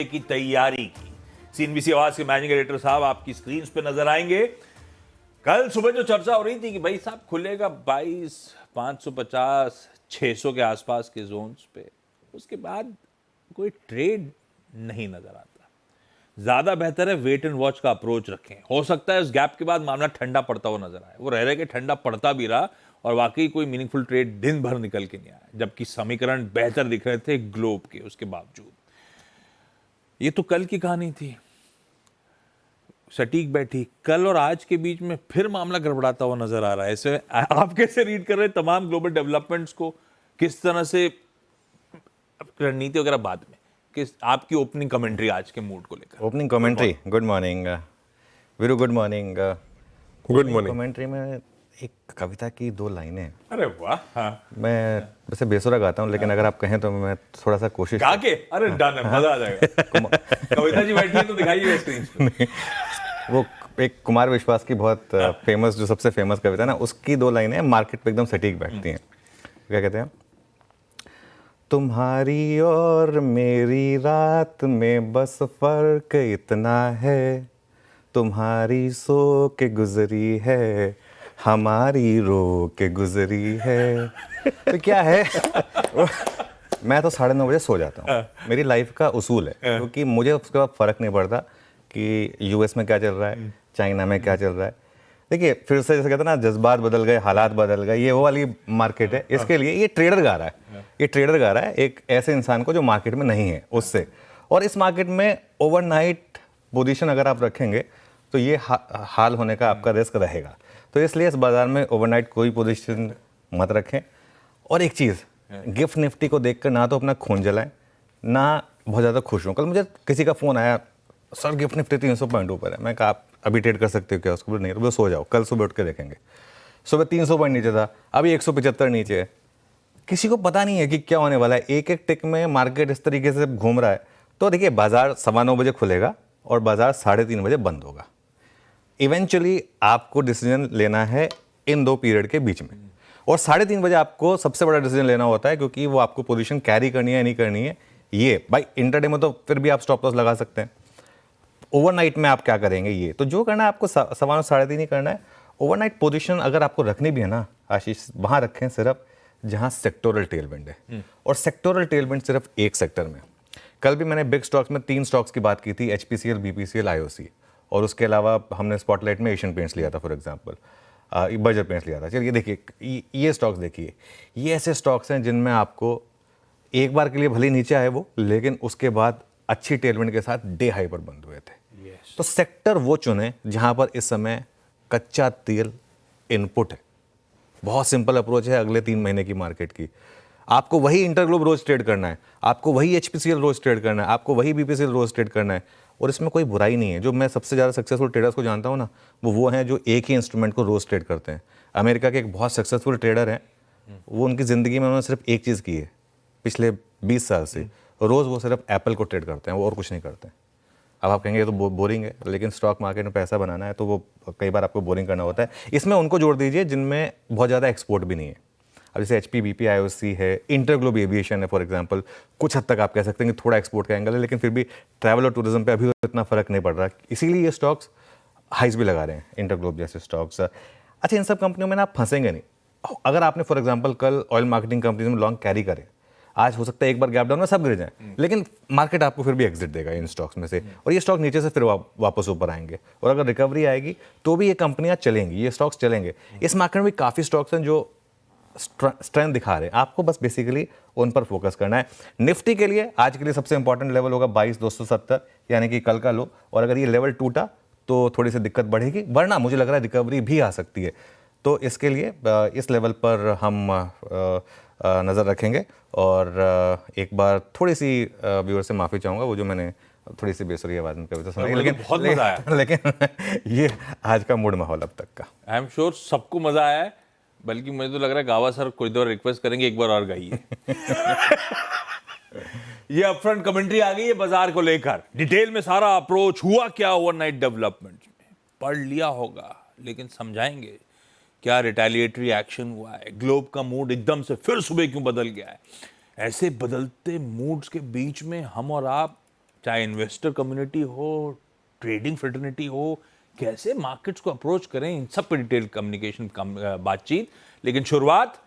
की तैयारी की। सीएनबीसी आवाज के मैनेजिंग एडिटर साहब आपकी स्क्रीन पे नजर आएंगे। कल सुबह जो चर्चा हो रही थी कि भाई साहब खुलेगा 22, 550, 600 के आसपास के जोन्स पे, उसके बाद कोई ट्रेड नहीं नजर आता। ज्यादा बेहतर है वेट एंड वॉच का अप्रोच रखें। हो सकता है उस गैप के बाद मामला ठंडा पड़ता हुआ नजर आए, वो रह रहे कि ठंडा पड़ता भी रहा और वाकई कोई मीनिंगफुल ट्रेड दिन भर निकल के नहीं आया, जबकि समीकरण बेहतर दिख रहे थे ग्लोब के उसके बावजूद। ये तो कल की कहानी थी, सटीक बैठी। कल और आज के बीच में फिर मामला गड़बड़ाता हुआ नजर आ रहा है। ऐसे आप कैसे रीड कर रहे हैं तमाम ग्लोबल डेवलपमेंट्स को? किस तरह से रणनीति वगैरह बाद में, किस आपकी ओपनिंग कमेंट्री आज के मूड को लेकर? Opening commentary, good morning Veeru, good morning. Good morning. Commentary में एक कविता की 2 लाइनें हैं। अरे वाह। हाँ। मैं वैसे बेसुरा गाता हूँ, लेकिन अगर आप कहें तो मैं थोड़ा सा कोशिश गा के, अरे डन है, मजा आ जाएगा। कविता जी बैठी है तो दिखाइए स्क्रीन पे। वो एक कुमार विश्वास की बहुत फेमस, जो सबसे फेमस कविता है ना, उसकी 2 लाइनें मार्केट पे एकदम सटीक बैठती हैं। क्या कहते हैं? तुम्हारी और मेरी रात में बस फर्क इतना है, तुम्हारी सो के गुजरी है, हमारी रो के गुजरी है। तो क्या है, मैं तो 9:30 बजे सो जाता हूँ। मेरी लाइफ का उसूल है, क्योंकि मुझे उसके बाद फ़र्क नहीं पड़ता कि यूएस में क्या चल रहा है, चाइना में क्या चल रहा है। देखिए, फिर से जैसे कहते हैं ना, जज्बात बदल गए, हालात बदल गए, ये वो वाली मार्केट है। इसके लिए ये ट्रेडर गा रहा है, ये ट्रेडर गा रहा है एक ऐसे इंसान को जो मार्केट में नहीं है उससे। और इस मार्केट में ओवरनाइट पोजीशन अगर आप रखेंगे तो ये हाल होने का आपका रिस्क रहेगा। तो इसलिए इस बाजार में ओवरनाइट कोई पोजीशन मत रखें। और एक चीज़, गिफ्ट निफ्टी को देखकर ना तो अपना खून जलाएं, ना बहुत ज़्यादा खुश हों। कल मुझे किसी का फ़ोन आया, सर गिफ्ट निफ्टी 300 पॉइंट ऊपर है। मैं कहा आप अभी ट्रेड कर सकते हो क्या उसको? नहीं, तो सो जाओ, कल सुबह उठ के देखेंगे। सुबह 300 पॉइंट नीचे था, अभी 175 नीचे है। किसी को पता नहीं है कि क्या होने वाला है। एक एक टिक में मार्केट इस तरीके से घूम रहा है। तो देखिए, बाजार 9:15 बजे खुलेगा और बाजार 3:30 बजे बंद होगा। इवेंचुअली आपको डिसीजन लेना है इन 2 पीरियड के बीच में, और 3:30 बजे आपको सबसे बड़ा डिसीजन लेना होता है, क्योंकि वो आपको पोजीशन कैरी करनी है नहीं करनी है। ये भाई इंटरडे में तो फिर भी आप स्टॉप लॉस लगा सकते हैं, ओवरनाइट में आप क्या करेंगे? ये तो जो करना है आपको 3:15 ही करना है। ओवरनाइट पोजीशन अगर आपको रखनी भी है ना आशीष, वहां रखें सिर्फ जहां सेक्टोरल टेलविंड है, और सेक्टोरल टेलविंड सिर्फ एक सेक्टर में। कल भी मैंने बिग स्टॉक्स में 3 स्टॉक्स की बात की थी, HPCL, BPCL, IOC, और उसके अलावा हमने स्पॉटलाइट में एशियन पेंट्स लिया था फॉर एग्जाम्पल, बर्जर पेंट्स लिया था। चलिए देखिए, ये स्टॉक्स देखिए, ये ऐसे स्टॉक्स हैं जिनमें आपको एक बार के लिए भले नीचे आए वो, लेकिन उसके बाद अच्छी टेलविंड के साथ डे हाई पर बंद हुए थे। तो सेक्टर वो चुने जहां पर इस समय कच्चा तेल इनपुट है। बहुत सिंपल अप्रोच है अगले 3 महीने की मार्केट की। आपको वही इंटरग्लोब रोज ट्रेड करना है, आपको वही HPCL रोज ट्रेड करना है, आपको वही BPCL रोज ट्रेड करना है, और इसमें कोई बुराई नहीं है। जो मैं सबसे ज़्यादा सक्सेसफुल ट्रेडर्स को जानता हूँ ना, वो हैं जो एक ही इंस्ट्रूमेंट को रोज ट्रेड करते हैं। अमेरिका के एक बहुत सक्सेसफुल ट्रेडर हैं, वो उनकी ज़िंदगी में उन्होंने सिर्फ एक चीज़ की है पिछले 20 साल से, रोज़ वो सिर्फ एप्पल को ट्रेड करते हैं, वो और कुछ नहीं करते हैं। अब आप कहेंगे ये तो बोरिंग है, लेकिन स्टॉक मार्केट में पैसा बनाना है तो वो कई बार आपको बोरिंग करना होता है। इसमें उनको जोड़ दीजिए जिनमें बहुत ज़्यादा एक्सपोर्ट भी नहीं है। अब जैसे HP, BP, IOC है, इंटरग्लोब एविएशन है फॉर एग्जांपल, कुछ हद तक आप कह सकते हैं कि थोड़ा एक्सपोर्ट का एंगल है, लेकिन फिर भी ट्रैवल और टूरिज्म पे अभी इतना फर्क नहीं पड़ रहा, इसीलिए ये स्टॉक्स हाइज भी लगा रहे हैं, इंटरग्लोब जैसे स्टॉक्स। अच्छा, इन सब कंपनियों में ना आप फंसेंगे नहीं। अगर आपने फॉर एग्जाम्पल कल ऑयल मार्केटिंग कंपनी में लॉन्ग कैरी करे, आज हो सकता है एक बार गैप डाउन में सब गिर जाए, लेकिन मार्केट आपको फिर भी एग्जिट देगा इन स्टॉक्स में से, और ये स्टॉक नीचे से फिर वापस ऊपर आएंगे, और अगर रिकवरी आएगी तो भी ये कंपनियां चलेंगी, ये स्टॉक्स चलेंगे। इस मार्केट में काफ़ी स्टॉक्स हैं जो स्ट्रेंथ दिखा रहे हैं, आपको बस बेसिकली उन पर फोकस करना है। निफ्टी के लिए आज के लिए सबसे इंपॉर्टेंट लेवल होगा 22,270, यानी कि कल का लो, और अगर ये लेवल टूटा तो थोड़ी सी दिक्कत बढ़ेगी, वरना मुझे लग रहा है रिकवरी भी आ सकती है। तो इसके लिए इस लेवल पर हम नज़र रखेंगे। और एक बार थोड़ी सी व्यूअर से माफ़ी चाहूँगा, वो जो मैंने थोड़ी सी बेसुरी आवाज़ में कविता सुनाई, लेकिन बहुत मजा आया। लेकिन ये आज का मूड माहौल अब तक का। आई एम श्योर सबको मजा आया है, बल्कि मुझे तो लग रहा है गावा सर कोई देर रिक्वेस्ट करेंगे एक बार और गाइए। ये अपफ्रंट कमेंट्री आ गई है बाजार को लेकर, डिटेल में सारा अप्रोच हुआ क्या ओवरनाइट डेवलपमेंट में पढ़ लिया होगा, लेकिन समझाएंगे क्या रिटेलिएटरी एक्शन हुआ है, ग्लोब का मूड एकदम से फिर सुबह क्यों बदल गया है। ऐसे बदलते मूड्स के बीच में हम और आप चाहे इन्वेस्टर कम्युनिटी हो, ट्रेडिंग फ्रेटर्निटी हो, कैसे मार्केट्स को अप्रोच करें, इन सब पे डिटेल कम्युनिकेशन बातचीत। लेकिन शुरुआत